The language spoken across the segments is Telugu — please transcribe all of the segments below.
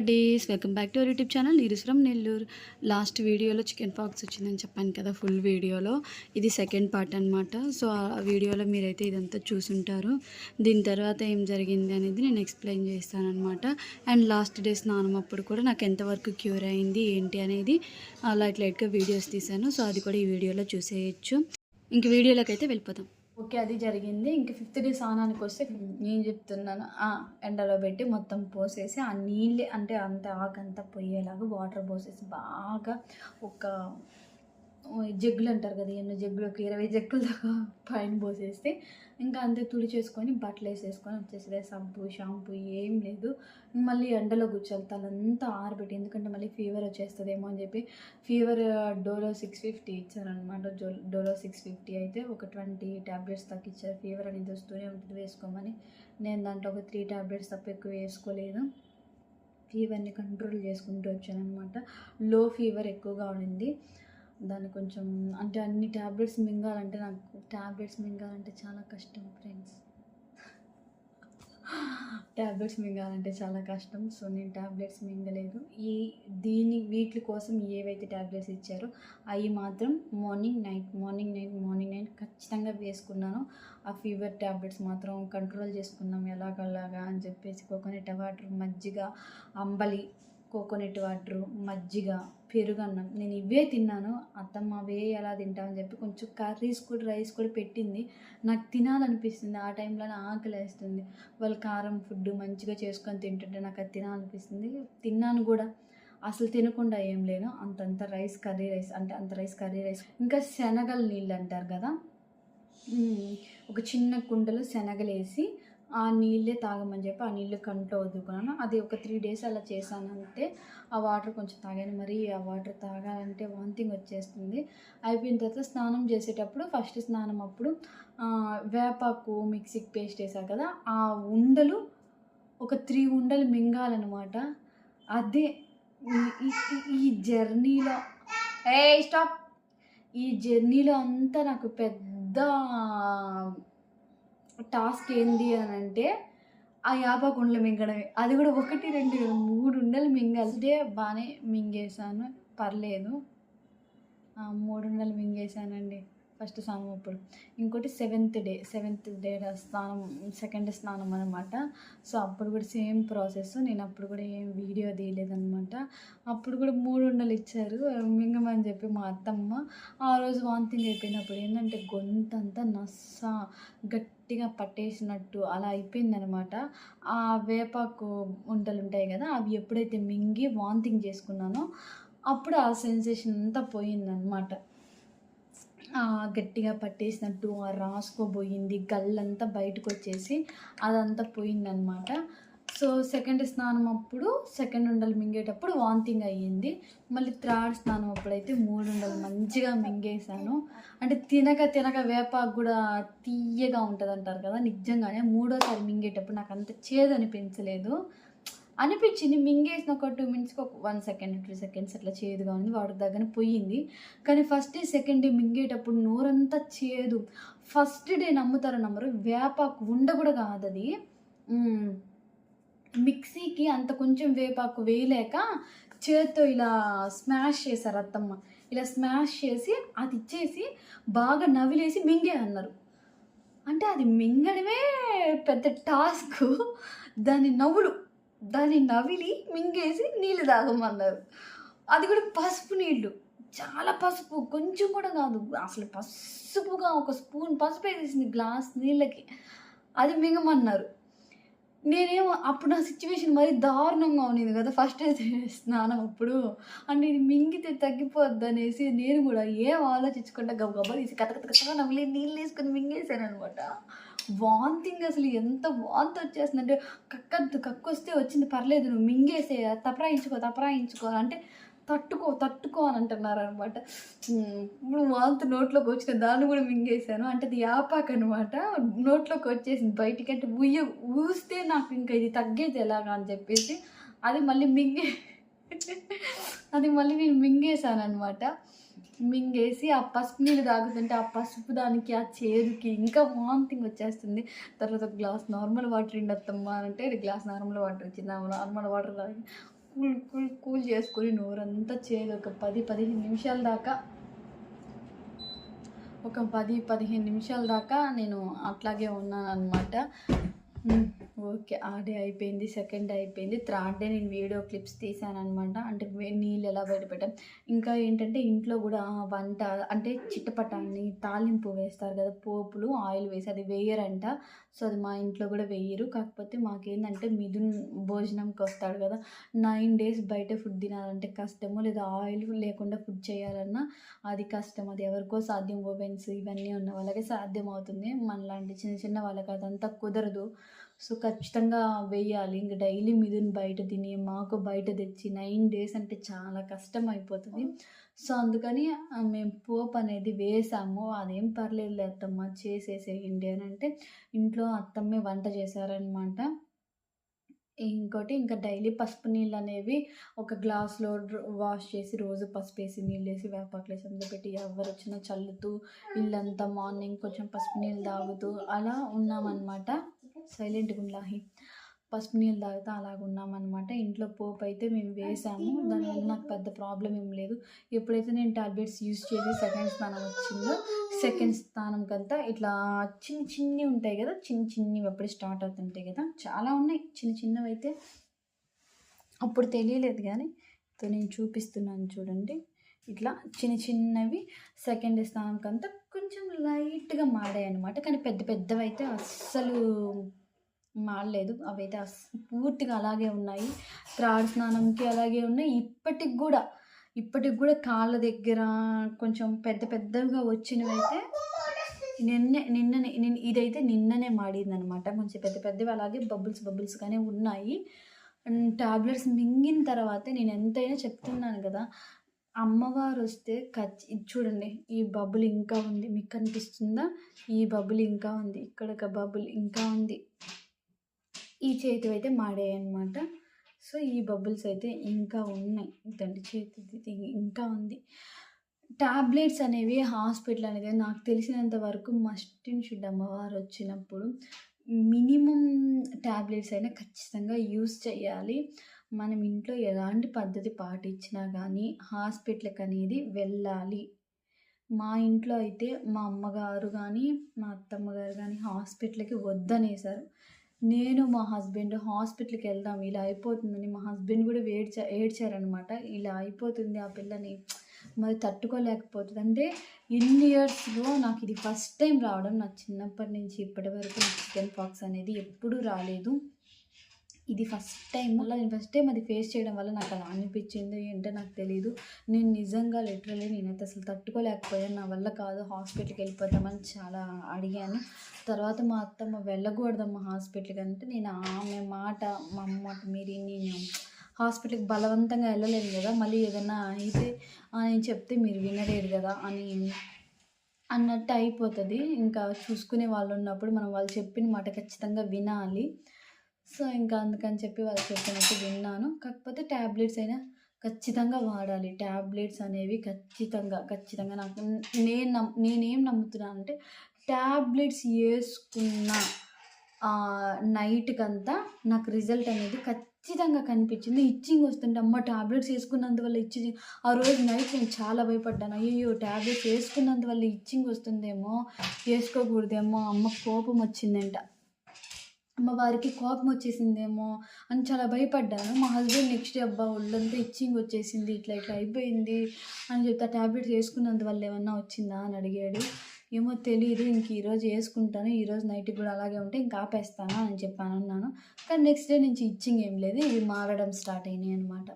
Days welcome back to our YouTube channel నీరస్ ఫ్రమ్ నెల్లూరు. లాస్ట్ వీడియోలో చికెన్ పాక్స్ వచ్చిందని చెప్పాను కదా, ఫుల్ వీడియోలో ఇది సెకండ్ పార్ట్ అనమాట. సో ఆ వీడియోలో మీరైతే ఇదంతా చూసుంటారు. దీని తర్వాత ఏం జరిగింది అనేది నేను ఎక్స్ప్లెయిన్ చేస్తాను అనమాట. అండ్ లాస్ట్ డే స్నానం అప్పుడు కూడా నాకు ఎంతవరకు క్యూర్ అయింది ఏంటి అనేది లైట్గా వీడియోస్ తీశాను. సో అది కూడా ఈ వీడియోలో చూసేయచ్చు. ఇంక వీడియోలోకి అయితే వెళ్ళిపోతాం. ఓకే, అది జరిగింది. ఇంక ఫిఫ్త్ డే స్నానానికి వస్తే నేను చెప్తున్నాను, ఎండలో పెట్టి మొత్తం పోసేసి ఆ నీళ్ళే అంటే అంత ఆకంతా పోయేలాగా వాటర్ పోసేసి బాగా ఒక జగ్గులు అంటారు కదా, ఎన్నో జగ్గులు, ఒక 20 జగ్గుల దాకా పైన పోసేస్తే ఇంకా అంతే తుడిచేసుకొని బట్టలు వేసేసుకొని వచ్చేసేదే. సబ్బు షాంపూ ఏం లేదు. మళ్ళీ ఎండలో కూర్చోాలి, తలంతా ఆరబెట్టి, ఎందుకంటే మళ్ళీ ఫీవర్ వచ్చేస్తుందేమో అని చెప్పి ఫీవర్ డోలో 650 ఇచ్చారనమాట. డోలో 650 అయితే ఒక 20 ట్యాబ్లెట్స్ తక్కువ ఇచ్చారు. ఫీవర్ అనేది వస్తూనే ఉంటుంది, వేసుకోమని. నేను దాంట్లో ఒక 3 ట్యాబ్లెట్స్ తప్ప ఎక్కువ వేసుకోలేదు. ఫీవర్ని కంట్రోల్ చేసుకుంటూ వచ్చాను అనమాట. లో ఫీవర్ ఎక్కువగా ఉండింది. దాన్ని కొంచెం అంటే అన్ని ట్యాబ్లెట్స్ మింగాలంటే, నాకు ట్యాబ్లెట్స్ మింగాలంటే చాలా కష్టం ఫ్రెండ్స్. ట్యాబ్లెట్స్ మింగాలంటే చాలా కష్టం. సో నేను ట్యాబ్లెట్స్ మింగలేదు. వీటి కోసం ఏవైతే ట్యాబ్లెట్స్ ఇచ్చారో అవి మాత్రం మార్నింగ్ నైట్ ఖచ్చితంగా వేసుకున్నాను. ఆ ఫీవర్ ట్యాబ్లెట్స్ మాత్రం కంట్రోల్ చేసుకున్నాం ఎలాగలాగా అని చెప్పేసి. కోకోనట్ వాటర్, మజ్జిగ, అంబలి, కోకోనట్ వాటరు, మజ్జిగ, పెరుగన్నం, నేను ఇవే తిన్నాను. అత్తమ్మ అవే ఎలా తింటామని చెప్పి కొంచెం రైస్ కూడా పెట్టింది. నాకు తినాలనిపిస్తుంది. ఆ టైంలో ఆకలి వేస్తుంది. వాళ్ళు కారం ఫుడ్ మంచిగా చేసుకొని తింటుంటే నాకు అది తినాలనిపిస్తుంది. తిన్నాను కూడా. అసలు తినకుండా ఏం లేను. అంత కర్రీ రైస్. ఇంకా శనగల నీళ్ళు అంటారు కదా, ఒక చిన్న కుండలో శనగలు వేసి ఆ నీళ్ళే తాగమని చెప్పి ఆ నీళ్ళు కంట్లో వదులుకున్నాను. అది ఒక 3 days అలా చేశానంటే ఆ వాటర్ కొంచెం తాగాను. మరి ఆ వాటర్ తాగాలంటే వామిటింగ్ వచ్చేస్తుంది. అయిపోయిన తర్వాత స్నానం చేసేటప్పుడు, ఫస్ట్ స్నానం అప్పుడు వేపాకు మిక్సీకి పేస్ట్ వేసాను కదా, ఆ ఉండలు ఒక 3 ఉండలు మింగాలన్నమాట. అదే ఈ జర్నీలో ఈ జర్నీలో అంతా నాకు పెద్ద టాస్క్ ఏంది అని అంటే ఆ యాపాకు ఉండలు మింగడమే. అది కూడా 1, 2, 3 ఉండలు మింగాల్సితే బాగానే మింగేసాను, పర్లేదు. 3 ఉండలు మింగేసానండి ఫస్ట్ స్నానం అప్పుడు. ఇంకోటి సెవెంత్ డే స్నానం, సెకండ్ స్నానం అనమాట. సో అప్పుడు కూడా సేమ్ ప్రాసెస్. నేను అప్పుడు కూడా ఏం వీడియో తీయలేదనమాట. అప్పుడు కూడా 3 ఉండలు ఇచ్చారు మింగమని చెప్పి మా అత్తమ్మ. ఆ రోజు వాంతింగ్ అయిపోయినప్పుడు ఏంటంటే గొంతంతా గట్టిగా పట్టేసినట్టు అలా అయిపోయిందనమాట. ఆ వేపాకు ఉండలు ఉంటాయి కదా, అవి ఎప్పుడైతే మింగి వాంతింగ్ చేసుకున్నానో అప్పుడు ఆ సెన్సేషన్ అంతా పోయిందనమాట. గట్టిగా పట్టేసినట్టు రాసుకోబోయింది, గల్లంతా బయటకు వచ్చేసి అదంతా పోయిందనమాట. సో సెకండ్ స్నానం అప్పుడు సెకండ్ ఉండలు మింగేటప్పుడు వాంతింగ్ అయ్యింది. మళ్ళీ థర్డ్ స్నానం అప్పుడైతే 3 ఉండలు మంచిగా మింగేసాను. అంటే తినక వేపాకు కూడా తీయగా ఉంటుంది అంటారు కదా, నిజంగానే మూడోసారి మింగేటప్పుడు నాకు అంత చేదు అనిపించింది. మింగేసిన ఒక 2 minutesకి ఒక 1 second 2 seconds అట్లా చేదుగా ఉంది, వాడికి దగ్గర పోయింది. కానీ ఫస్ట్ డే సెకండ్ డే మింగేటప్పుడు నోరంతా చేదు. ఫస్ట్ డే నమ్మరు, వేపాకు ఉండ కూడా కాదు అది. మిక్సీకి అంత కొంచెం వేపాకు వేయలేక చేత్తో ఇలా స్మాష్ చేశారు అత్తమ్మ. ఇలా స్మాష్ చేసి అది ఇచ్చేసి బాగా నవిలేసి మింగే అన్నారు. అంటే అది మింగడమే పెద్ద టాస్క్. దాన్ని నవిలి మింగేసి నీళ్ళు తాగమన్నారు. అది కూడా పసుపు నీళ్ళు, చాలా పసుపు, కొంచెం కూడా కాదు, అసలు పసుపుగా ఒక స్పూన్ పసుపు వేసేసింది గ్లాస్ నీళ్ళకి. అది మింగమన్నారు. నేనేమో అప్పుడు నా సిచ్యువేషన్ మరీ దారుణంగా ఉన్నది కదా ఫస్ట్ స్నానం అప్పుడు. అంటే ఇది మింగితే తగ్గిపోద్ది అనేసి నేను కూడా ఏం ఆలోచించకుండా గబగబా తీసి కథ నవ్వులే నీళ్ళు వేసుకొని మింగేసాను అనమాట. వాంతింగ్ అసలు ఎంత వాంతి వచ్చేస్తుందంటే, కక్కొస్తే వచ్చింది పర్లేదు, నువ్వు మింగేసే, తపరాయించుకో అంటే తట్టుకో అని అంటున్నారు అనమాట. ఇప్పుడు వాంతి నోట్లోకి వచ్చిన దాన్ని కూడా మింగేసాను. అంటే అది యాపాక్ అనమాట. నోట్లోకి వచ్చేసింది బయటికి. అంటే ఊస్తే నాకు ఇంకా ఇది తగ్గేది ఎలాగా అని చెప్పేసి అది మళ్ళీ నేను మింగేసాను అనమాట. మింగేసి ఆ పసుపు నీళ్ళు తాగుతుంటే ఆ పసుపు దానికి ఆ చేదుకి ఇంకా వామిటింగ్ వచ్చేస్తుంది. తర్వాత ఒక గ్లాస్ నార్మల్ వాటర్ ఇండత్తమ్మా అంటే గ్లాస్ నార్మల్ వాటర్ ఇచ్చింది. నార్మల్ వాటర్ తాగి కూల్ చేసుకొని నోరంతా చేదు ఒక 10-15 నిమిషాల దాకా, ఒక 10-15 నిమిషాల దాకా నేను అట్లాగే ఉన్నాను అనమాట. ఓకే, ఆ డే అయిపోయింది. సెకండ్ డే అయిపోయింది. థర్డ్ డే నేను వీడియో క్లిప్స్ తీసాను అనమాట. అంటే నీళ్ళు ఎలా బయటపెట్టాం. ఇంకా ఏంటంటే ఇంట్లో కూడా వంట అంటే చిట్టపటాన్ని తాలింపు వేస్తారు కదా, పోపులు ఆయిల్ వేసి, అది వేయరంట. సో అది మా ఇంట్లో కూడా వేయరు. కాకపోతే మాకేంటంటే మిథున్ భోజనంకి వస్తాడు కదా, 9 days బయట ఫుడ్ తినాలంటే కష్టము, లేదా ఆయిల్ లేకుండా ఫుడ్ చేయాలన్నా అది కష్టం. అది ఎవరికో సాధ్యం, ఓవెన్స్ ఇవన్నీ ఉన్న వాళ్ళకి సాధ్యం అవుతుంది. మనలాంటి చిన్న చిన్న వాళ్ళకి అదంతా కుదరదు. సో ఖచ్చితంగా వేయాలి. ఇంక డైలీ మిథున్ బయట తిని మాకు బయట తెచ్చి 9 days అంటే చాలా కష్టం అయిపోతుంది. సో అందుకని మేము పోపు అనేది వేసాము. అదేం పర్లేదులే అత్తమ్మ చేసేసేయండి అని అంటే ఇంట్లో అత్తమ్మే వంట చేశారనమాట. ఇంకోటి ఇంకా డైలీ పసుపు నీళ్ళు అనేవి ఒక గ్లాస్లో వాష్ చేసి రోజు పసుపు వేసి నీళ్ళు వేసి వేపాకులేసి అందులో పెట్టి ఎవరు వచ్చినా చల్లుతూ ఇల్లంతా మార్నింగ్ కొంచెం పసుపు నీళ్ళు తాగుతూ అలా ఉన్నామన్నమాట. సైలెంట్గా ఉండాలి. పసుపు నీళ్ళు తాగుతూ అలాగ ఉన్నామన్నమాట. ఇంట్లో పోపు అయితే మేము వేసాము. దానివల్ల నాకు పెద్ద ప్రాబ్లం ఏం లేదు. ఎప్పుడైతే నేను టాబ్లెట్స్ యూజ్ చేసి సెకండ్ స్నానం వచ్చిందో, సెకండ్ స్నానంకంతా ఇట్లా చిన్నవి ఉంటాయి కదా, చిన్నవి అప్పుడే స్టార్ట్ అవుతుంటాయి కదా, చాలా ఉన్నాయి చిన్నవి అయితే. అప్పుడు తెలియలేదు కానీ నేను చూపిస్తున్నాను చూడండి. ఇట్లా చిన్నవి సెకండ్ స్నానంకంతా కొంచెం లైట్గా మాడాయి అనమాట. కానీ పెద్దవి అయితే అస్సలు మాడలేదు. అవైతే పూర్తిగా అలాగే ఉన్నాయి. త్రాడు స్నానంకి అలాగే ఉన్నాయి. ఇప్పటికి కూడా కాళ్ళ దగ్గర కొంచెం పెద్దగా వచ్చినవి అయితే నిన్ననే ఇదైతే నిన్ననే మాడిందనమాట. కొంచెం పెద్దవి అలాగే బబుల్స్గానే ఉన్నాయి. టాబ్లెట్స్ మింగిన తర్వాతే నేను ఎంతైనా చెప్తున్నాను కదా, అమ్మవారు వస్తే చూడండి, ఈ బబుల్ ఇంకా ఉంది, మీకు కనిపిస్తుందా? ఈ బబుల్ ఇంకా ఉంది, ఇక్కడ ఒక బబుల్ ఇంకా ఉంది. ఈ చేతి అయితే మాడాయి అనమాట. సో ఈ బబుల్స్ అయితే ఇంకా ఉన్నాయి. ఇదండి చేతి ఇంకా ఉంది. టాబ్లెట్స్ అనేవి హాస్పిటల్ అనేది నాకు తెలిసినంత వరకు మస్ట్ అండ్ షుడ్ అమ్మవారు వచ్చినప్పుడు మినిమం టాబ్లెట్స్ అయినా ఖచ్చితంగా యూస్ చేయాలి. మనం ఇంట్లో ఎలాంటి పద్ధతి పాటించినా కానీ హాస్పిటల్కి అనేది వెళ్ళాలి. మా ఇంట్లో అయితే మా అమ్మగారు కానీ మా అత్తమ్మగారు కానీ హాస్పిటల్కి వద్దనేసారు. నేను మా హస్బెండ్ హాస్పిటల్కి వెళ్దాం ఇలా అయిపోతుందని, మా హస్బెండ్ కూడా ఏడ్చారనమాట. ఇలా అయిపోతుంది ఆ పిల్లని, మరి తట్టుకోలేకపోతుంది అంటే. ఇన్ని ఇయర్స్లో నాకు ఇది ఫస్ట్ టైం రావడం. నాకు చిన్నప్పటి నుంచి ఇప్పటి వరకు చికెన్ పాక్స్ అనేది ఎప్పుడూ రాలేదు. ఇది ఫస్ట్ టైం. అలా నేను ఫస్ట్ టైం అది ఫేస్ చేయడం వల్ల నాకు అలా అనిపించింది. ఏంటో నాకు తెలీదు. నేను నిజంగా లిటరల్లీ నేనైతే అసలు తట్టుకోలేకపోయాను. నా వల్ల కాదు, హాస్పిటల్కి వెళ్ళిపోతామని చాలా అడిగాను. తర్వాత మా అత్తమ్మ వెళ్ళకూడదమ్మా హాస్పిటల్కి అంటే, నేను ఆమె మాట, మా అమ్మ మాట మీరి నేను హాస్పిటల్కి బలవంతంగా వెళ్ళలేను కదా, మళ్ళీ ఏదన్నా అయితే నేను చెప్తే మీరు వినలేరు కదా అన్నట్టు అయిపోతుంది. ఇంకా చూసుకునే వాళ్ళు ఉన్నప్పుడు మనం వాళ్ళు చెప్పిన మాట ఖచ్చితంగా వినాలి. సో ఇంకా అందుకని చెప్పి వాళ్ళు చెప్పినట్టు విన్నాను. కాకపోతే ట్యాబ్లెట్స్ అయినా ఖచ్చితంగా వాడాలి. ట్యాబ్లెట్స్ అనేవి ఖచ్చితంగా నాకు నేనేం నమ్ముతున్నాను అంటే, ట్యాబ్లెట్స్ వేసుకున్న నైట్కంతా నాకు రిజల్ట్ అనేది ఖచ్చితంగా కనిపించింది. ఇచ్చింగ్ వస్తుంటే అమ్మ ట్యాబ్లెట్స్ వేసుకున్నందువల్ల ఇచ్చింగ్, ఆ రోజు నైట్ నేను చాలా భయపడ్డాను. అయ్యో ట్యాబ్లెట్స్ వేసుకున్నందువల్ల ఇచ్చింగ్ వస్తుందేమో, వేసుకోకూడదేమో, అమ్మ కోపం వచ్చిందంట, అమ్మవారికి కోపం వచ్చేసిందేమో అని చాలా భయపడ్డాను. మా హస్బెండ్ నెక్స్ట్ డే అబ్బా ఒళ్ళంతా ఇచ్చింగ్ వచ్చేసింది, ఇట్లా అయిపోయింది అని చెప్తే, ట్యాబ్లెట్స్ వేసుకున్నందువల్ల ఏమన్నా వచ్చిందా అని అడిగాడు. ఏమో తెలియదు, ఇంక ఈరోజు వేసుకుంటాను, ఈరోజు నైట్కి కూడా అలాగే ఉంటే ఇంకా ఆపేస్తాను అని చెప్పాను అన్నాను. కానీ నెక్స్ట్ డే నుంచి ఇచ్చింగ్ ఏం లేదు, ఇవి మారడం స్టార్ట్ అయినాయి అనమాట.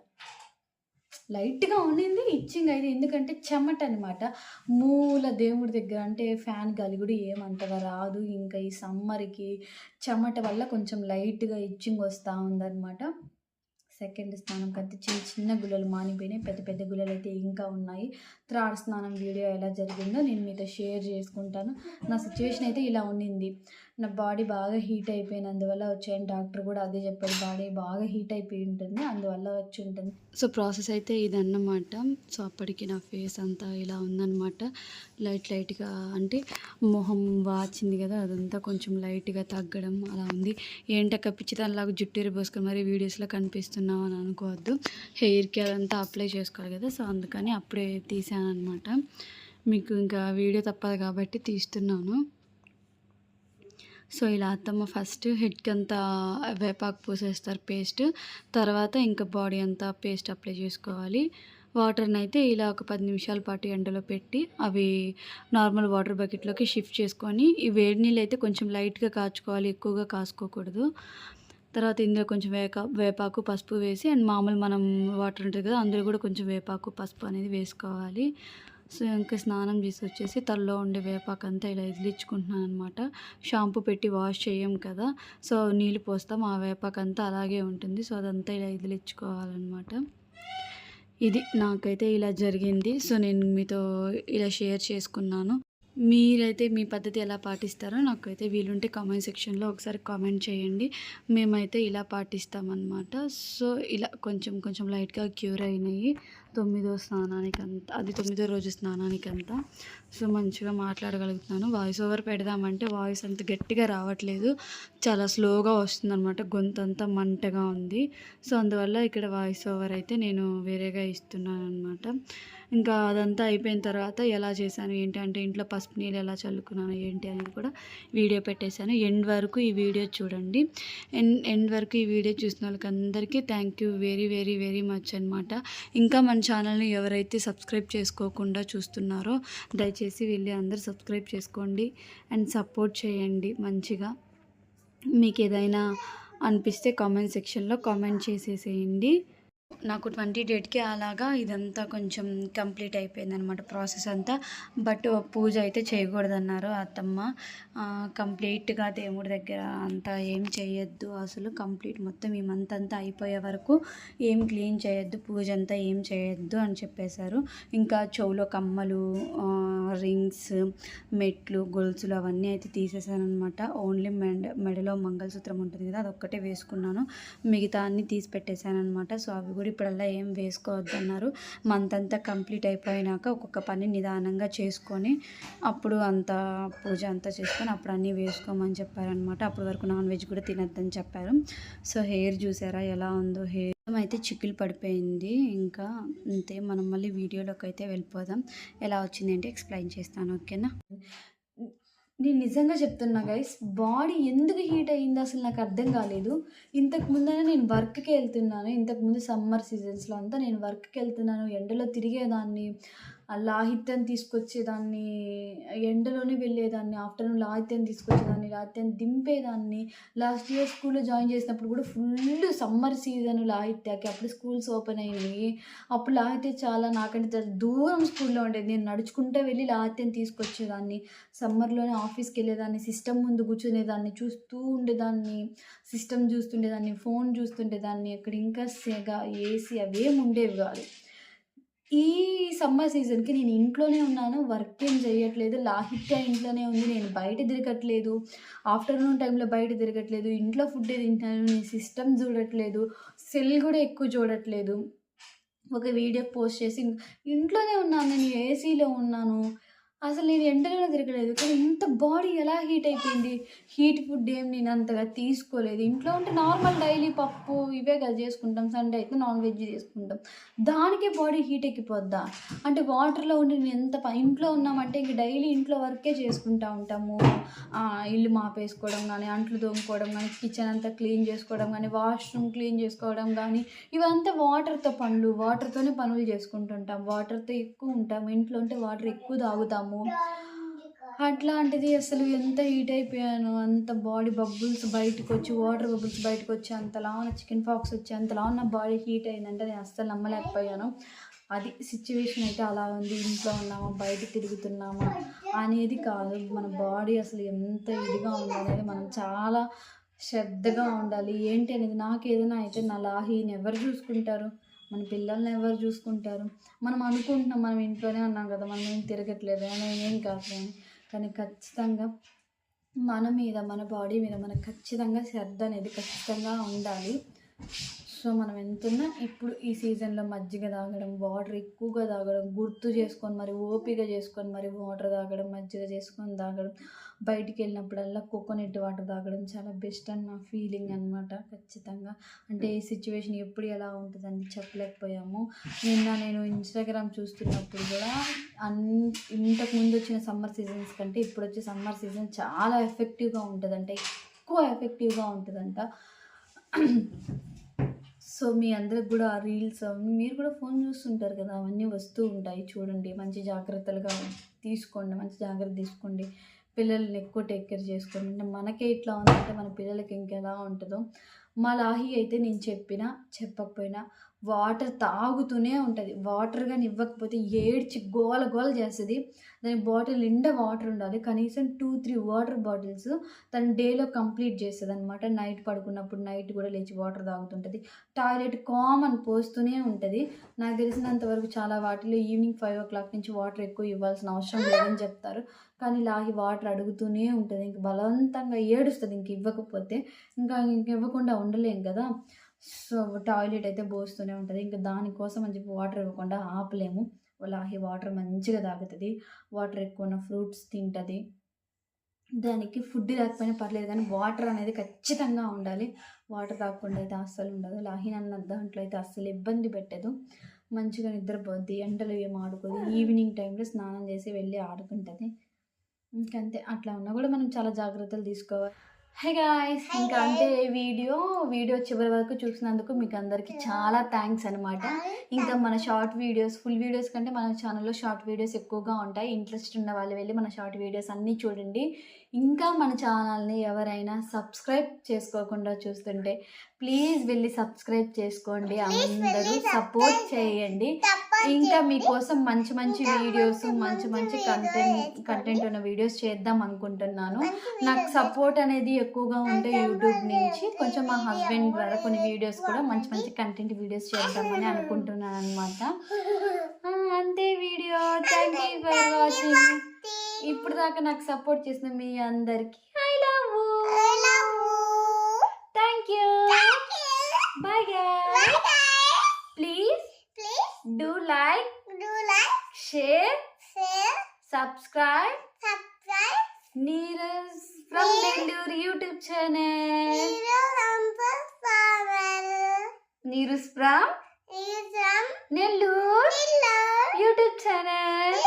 లైట్గా ఉండింది ఇచ్చింగ్ అయితే, ఎందుకంటే చెమట అనమాట. మూల దేవుడి దగ్గర అంటే ఫ్యాన్ గాలి కూడా ఏమంతగా రాదు. ఇంకా ఈ సమ్మర్కి చెమట వల్ల కొంచెం లైట్గా ఇచ్చింగ్ వస్తూ ఉందన్నమాట. సెకండ్ స్నానంకి అయితే చిన్న గుల్లలు మానిపోయినాయి, పెద్ద గుల్లలు అయితే ఇంకా ఉన్నాయి. థర్డ్ స్నానం వీడియో ఎలా జరిగిందో నేను మీతో షేర్ చేసుకుంటాను. నా సిచ్యువేషన్ అయితే ఇలా ఉండింది. నా బాడీ బాగా హీట్ అయిపోయింది, అందువల్ల వచ్చాయని డాక్టర్ కూడా అదే చెప్పాడు. బాడీ బాగా హీట్ అయిపోయి ఉంటుంది, అందువల్ల వచ్చి ఉంటుంది. సో ప్రాసెస్ అయితే ఇదన్నమాట. సో అప్పటికి నా ఫేస్ అంతా ఇలా ఉందన్నమాట. లైట్గా అంటే మొహం వాచింది కదా, అదంతా కొంచెం లైట్గా తగ్గడం అలా ఉంది. ఏంటక్క పిచ్చిదానిలాగా జుట్టు పోసుకొని మరి వీడియోస్లో కనిపిస్తున్నావు అని అనుకోవద్దు. హెయిర్కి అదంతా అప్లై చేసుకోవాలి కదా, సో అందుకని అప్పుడే తీసాను అనమాట. మీకు ఇంకా వీడియో తప్పదు కాబట్టి తీస్తున్నాను. సో ఇలా అత్తమ్మ ఫస్ట్ హెడ్కి అంతా వేపాకు పూసేస్తారు పేస్ట్, తర్వాత ఇంకా బాడీ అంతా పేస్ట్ అప్లై చేసుకోవాలి. వాటర్ని అయితే ఇలా ఒక 10 నిమిషాల పాటు ఎండలో పెట్టి అవి నార్మల్ వాటర్ బకెట్లోకి షిఫ్ట్ చేసుకొని, ఈ వేడి నీళ్ళు అయితే కొంచెం లైట్గా కాచుకోవాలి, ఎక్కువగా కాసుకోకూడదు. తర్వాత ఇందులో కొంచెం వేపాకు పసుపు వేసి అండ్ మామూలు మనం వాటర్ ఉంటుంది కదా, అందులో కూడా కొంచెం వేపాకు పసుపు అనేది వేసుకోవాలి. సో ఇంకా స్నానం చేసి వచ్చేసి తలలో ఉండే వేపాకంతా ఇలా ఇదిలించుకుంటున్నాను అనమాట. షాంపూ పెట్టి వాష్ చేయం కదా, సో నీళ్ళు పోస్తాం, ఆ వేపాకంతా అలాగే ఉంటుంది. సో అదంతా ఇలా ఇదిలించుకోవాలన్నమాట. ఇది నాకైతే ఇలా జరిగింది. సో నేను మీతో ఇలా షేర్ చేసుకున్నాను. మీరైతే మీ పద్ధతి ఎలా పాటిస్తారో నాకైతే వీలుంటే కామెంట్ సెక్షన్లో ఒకసారి కామెంట్ చేయండి. మేమైతే ఇలా పాటిస్తామన్నమాట. సో ఇలా కొంచెం లైట్గా క్యూర్ అయినాయి 9వ స్నానానికంతా, అది 9వ రోజు స్నానానికంతా. సో మంచిగా మాట్లాడగలుగుతున్నాను. వాయిస్ ఓవర్ పెడదామంటే వాయిస్ అంత గట్టిగా రావట్లేదు, చాలా స్లోగా వస్తుందన్నమాట, గొంతు అంతా మంటగా ఉంది. సో అందువల్ల ఇక్కడ వాయిస్ ఓవర్ అయితే నేను వేరేగా ఇస్తున్నాను అనమాట. ఇంకా అదంతా అయిపోయిన తర్వాత ఎలా చేశాను ఏంటి అంటే, ఇంట్లో పసుపు నీళ్ళు ఎలా చల్లుకున్నాను ఏంటి అనేది కూడా వీడియో పెట్టేశాను. ఎండ్ వరకు ఈ వీడియో చూడండి. ఎండ్ వరకు ఈ వీడియో చూసిన వాళ్ళకి అందరికీ థ్యాంక్ యూ వెరీ మచ్ అనమాట. ఇంకా మన ఛానల్ని ఎవరైతే సబ్స్క్రైబ్ చేసుకోకుండా చూస్తున్నారో దయచేసి వెళ్ళి అందరూ సబ్స్క్రైబ్ చేసుకోండి అండ్ సపోర్ట్ చేయండి మంచిగా. మీకు ఏదైనా అనిపిస్తే కామెంట్ సెక్షన్లో కామెంట్ చేసేసేయండి. నాకు 20 డేట్కి అలాగా ఇదంతా కొంచెం కంప్లీట్ అయిపోయిందనమాట ప్రాసెస్ అంతా. బట్ పూజ అయితే చేయకూడదన్నారు అత్తమ్మ. కంప్లీట్గా దేవుడి దగ్గర అంతా ఏం చేయొద్దు అసలు, కంప్లీట్ మొత్తం ఈ మంత్ అంతా అయిపోయే వరకు ఏం క్లీన్ చేయొద్దు, పూజ అంతా ఏం చేయొద్దు అని చెప్పేశారు. ఇంకా చెవులో కమ్మలు, రింగ్స్, మెట్లు, గొలుసులు అవన్నీ అయితే తీసేసాను అనమాట. ఓన్లీ మెడలో మంగళసూత్రం ఉంటుంది కదా, అదొక్కటే వేసుకున్నాను, మిగతా అన్నీ తీసి పెట్టేశాను అనమాట. సో అవి కూడా ఇప్పుడల్లా ఏం వేసుకోవద్దన్నారు. మంత్ అంతా కంప్లీట్ అయిపోయినాక ఒక్కొక్క పని నిదానంగా చేసుకొని అప్పుడు అంతా పూజ అంతా చేసుకొని అప్పుడు అన్నీ వేసుకోమని చెప్పారనమాట. అప్పటి వరకు నాన్ వెజ్ కూడా తినద్దని చెప్పారు. సో హెయిర్ చూసారా ఎలా ఉందో, హెయిర్ అయితే చిక్కులు పడిపోయింది. ఇంకా అంతే, మనం మళ్ళీ వీడియోలోకి అయితే వెళ్ళిపోదాం. ఎలా వచ్చింది ఏంటి ఎక్స్ప్లెయిన్ చేస్తాను, ఓకేనా. నేను నిజంగా చెప్తున్నా గైస్, బాడీ ఎందుకు హీట్ అయ్యిందో అసలు నాకు అర్థం కాలేదు. ఇంతకు ముందనే నేను వర్క్కి వెళ్తున్నాను, ఇంతకుముందు సమ్మర్ సీజన్స్లో అంతా నేను వర్క్కి వెళ్తున్నాను, ఎండలో తిరిగేదాన్ని, లాహిత్యం తీసుకొచ్చేదాన్ని, ఎండలోనే వెళ్ళేదాన్ని, ఆఫ్టర్నూన్ లాహిత్యం తీసుకొచ్చేదాన్ని, లాహిత్యం దింపేదాన్ని. లాస్ట్ ఇయర్ స్కూల్లో జాయిన్ చేసినప్పుడు కూడా ఫుల్ సమ్మర్ సీజన్ లాహిత్యాకి, అప్పుడు స్కూల్స్ ఓపెన్ అయినాయి. అప్పుడు లాహిత్యం చాలా నాకంటే దూరం స్కూల్లో ఉండేది, నేను నడుచుకుంటూ వెళ్ళి లాహిత్యం తీసుకొచ్చేదాన్ని. సమ్మర్లోనే ఆఫీస్కి వెళ్ళేదాన్ని, సిస్టమ్ ముందు కూర్చునేదాన్ని, చూస్తూ ఉండేదాన్ని, సిస్టమ్ చూస్తుండేదాన్ని, ఫోన్ చూస్తుండేదాన్ని. అక్కడ ఇంకా సెగ, ఏసీ అవేం ఉండేవి కాదు. ఈ సమ్మర్ సీజన్కి నేను ఇంట్లోనే ఉన్నాను, వర్క్ ఏం చేయట్లేదు, లాహిత్య ఇంట్లోనే ఉంది, నేను బయట తిరగట్లేదు, ఆఫ్టర్నూన్ టైంలో బయట తిరగట్లేదు, ఇంట్లో ఫుడ్ తింటున్నాను, నేను సిస్టమ్ చూడట్లేదు, సెల్ కూడా ఎక్కువ చూడట్లేదు. ఒక వీడియో పోస్ట్ చేసి ఇంట్లోనే ఉన్నాను, నేను ఏసీలో ఉన్నాను, అసలు నేను ఎండలోనే తిరగలేదు, కానీ ఇంత బాడీ ఎలా హీట్ అయిపోయింది. హీట్ ఫుడ్ ఏం నేను అంతగా తీసుకోలేదు. ఇంట్లో ఉంటే నార్మల్ డైలీ పప్పు ఇవే కదా చేసుకుంటాం, సండే అయితే నాన్ వెజ్ చేసుకుంటాం, దానికే బాడీ హీట్ ఎక్కిపోద్దా అంటే. వాటర్లో ఉండి నేను ఎంత ఇంట్లో ఉన్నామంటే ఇంక డైలీ ఇంట్లో వర్కే చేసుకుంటూ ఉంటాము. ఇల్లు మాపేసుకోవడం కానీ, అంట్లు తోముకోవడం కానీ, కిచెన్ అంతా క్లీన్ చేసుకోవడం కానీ, వాష్రూమ్ క్లీన్ చేసుకోవడం కానీ, ఇవంతా వాటర్తోనే పనులు చేసుకుంటుంటాం, వాటర్తో ఎక్కువ ఉంటాము. ఇంట్లో ఉంటే వాటర్ ఎక్కువ తాగుతాము. అట్లాంటిది అసలు ఎంత హీట్ అయిపోయాను, అంత బాడీ బబుల్స్ బయటకు వచ్చి, వాటర్ బబుల్స్ బయటకు వచ్చి, అంతలా ఉన్న చికెన్ పాక్స్ వచ్చి, అంతలా ఉన్న బాడీ హీట్ అయిందంటే నేను అస్సలు నమ్మలేకపోయాను. అది సిచ్యువేషన్ అయితే అలా ఉంది. ఇంట్లో ఉన్నామా బయట తిరుగుతున్నామా అనేది కాదు, మన బాడీ అసలు ఎంత ఇదిగా ఉందనేది మనం చాలా శ్రద్ధగా ఉండాలి. ఏంటి అనేది, నాకు ఏదైనా అయితే నా లాహీని ఎవరు చూసుకుంటారు, మన పిల్లల్ని ఎవరు చూసుకుంటారు. మనం అనుకుంటున్నాం మనం ఇంట్లోనే ఉన్నాం కదా, మనం ఏం తిరగట్లేదు, మనం ఏం కావట్లేదు, కానీ ఖచ్చితంగా మన మీద, మన బాడీ మీద మనకు ఖచ్చితంగా శ్రద్ధ అనేది ఖచ్చితంగా ఉండాలి. సో మనం ఎంతున్నా ఇప్పుడు ఈ సీజన్లో మజ్జిగ తాగడం, వాటర్ ఎక్కువగా తాగడం, గుర్తు చేసుకొని మరి ఓపిక చేసుకొని మరి వాటర్ తాగడం, మజ్జిగ చేసుకొని తాగడం, బయటికి వెళ్ళినప్పుడల్లా కోకోనట్ వాటర్ తాగడం చాలా బెస్ట్ అని నా ఫీలింగ్ అనమాట. ఖచ్చితంగా అంటే ఈ సిచ్యువేషన్ ఎప్పుడు ఎలా ఉంటుందని చెప్పలేకపోయాము. నిన్న నేను ఇన్స్టాగ్రామ్ చూస్తున్నప్పుడు కూడా ఇంతకుముందు వచ్చిన సమ్మర్ సీజన్స్ కంటే ఇప్పుడు వచ్చే సమ్మర్ సీజన్ చాలా ఎఫెక్టివ్గా ఉంటుందంట, ఎక్కువ ఎఫెక్టివ్గా ఉంటుందంట. సో మీ అందరికి కూడా ఆ రీల్స్ మీరు కూడా ఫోన్ చూస్తుంటారు కదా, అవన్నీ వస్తూ ఉంటాయి చూడండి. మంచి జాగ్రత్తలుగా తీసుకోండి, మంచి జాగ్రత్త తీసుకోండి. పిల్లల్ని ఎక్కువ టేక్ కేర్ చేసుకోండి. అంటే మనకే ఇట్లా ఉందంటే మన పిల్లలకి ఇంకెలా ఉంటుందో. మా లాహి అయితే నేను చెప్పినా చెప్పకపోయినా వాటర్ తాగుతూనే ఉంటుంది. వాటర్ కానీ ఇవ్వకపోతే ఏడ్చి గోల గోల చేస్తుంది. దాని బాటిల్ నిండా వాటర్ ఉండాలి. కనీసం 2-3 వాటర్ బాటిల్స్ తను డేలో కంప్లీట్ చేస్తుంది అనమాట. నైట్ పడుకున్నప్పుడు నైట్ కూడా లేచి వాటర్ తాగుతుంటుంది. టాయిలెట్ కామన్ పోస్తూనే ఉంటుంది. నాకు తెలిసినంత వరకు చాలా వాటిలో ఈవినింగ్ 5 o'clock నుంచి వాటర్ ఎక్కువ ఇవ్వాల్సిన అవసరం లేదని చెప్తారు. కానీ లాహి వాటర్ అడుగుతూనే ఉంటుంది. ఇంక బలవంతంగా ఏడుస్తుంది ఇంక ఇవ్వకపోతే. ఇంక ఇవ్వకుండా ఉండలేం కదా. సో టాయిలెట్ అయితే పోస్తూనే ఉంటుంది. ఇంకా దానికోసం అని చెప్పి వాటర్ ఇవ్వకుండా ఆపలేము. లాహి వాటర్ మంచిగా తాగుతుంది. వాటర్ ఎక్కువ ఉన్న ఫ్రూట్స్ తింటుంది. దానికి ఫుడ్ లేకపోయినా పర్లేదు కానీ వాటర్ అనేది ఖచ్చితంగా ఉండాలి. వాటర్ తాగకుండా అయితే అస్సలు ఉండదు. లాహి నన్ను దాంట్లో అయితే అస్సలు ఇబ్బంది పెట్టదు. మంచిగా నిద్రపోద్ది. ఎండలో ఏం ఆడుకోదు. ఈవినింగ్ టైంలో స్నానం చేసి వెళ్ళి ఆడుకుంటుంది. ఇంకంతే. అట్లా ఉన్నా కూడా మనం చాలా జాగ్రత్తలు తీసుకోవాలి. హే గాయ్స్, ఇంకా అంతే వీడియో చివరి వరకు చూసినందుకు మీకు అందరికీ చాలా థ్యాంక్స్ అనమాట. ఇంకా మన షార్ట్ వీడియోస్, ఫుల్ వీడియోస్ కంటే మన ఛానల్లో షార్ట్ వీడియోస్ ఎక్కువగా ఉంటాయి. ఇంట్రెస్ట్ ఉన్న వాళ్ళు వెళ్ళి మన షార్ట్ వీడియోస్ అన్నీ చూడండి. ఇంకా మన ఛానల్ని ఎవరైనా సబ్స్క్రైబ్ చేసుకోకుండా చూస్తుంటే ప్లీజ్ వెళ్ళి సబ్స్క్రైబ్ చేసుకోండి. అందరూ సపోర్ట్ చేయండి. ఇంకా మీకోసం మంచి మంచి వీడియోస్, మంచి కంటెంట్ ఉన్న వీడియోస్ చేద్దాం అనుకుంటున్నాను. నాకు సపోర్ట్ అనేది ఎక్కువగా ఉంటే యూట్యూబ్ నుంచి కొంచెం మా హస్బెండ్ ద్వారా కొన్ని వీడియోస్ కూడా మంచి కంటెంట్ వీడియోస్ చేద్దామని అనుకుంటున్నాను అనమాట. అంతే video. Thank you for watching. ఇప్పుడు దాకా నాకు సపోర్ట్ చేసిన మీ అందరికి I love you. Thank you. Bye guys. Please do like, share, subscribe Neerus from Nellore YouTube channel. Neerus from Nellore YouTube channel.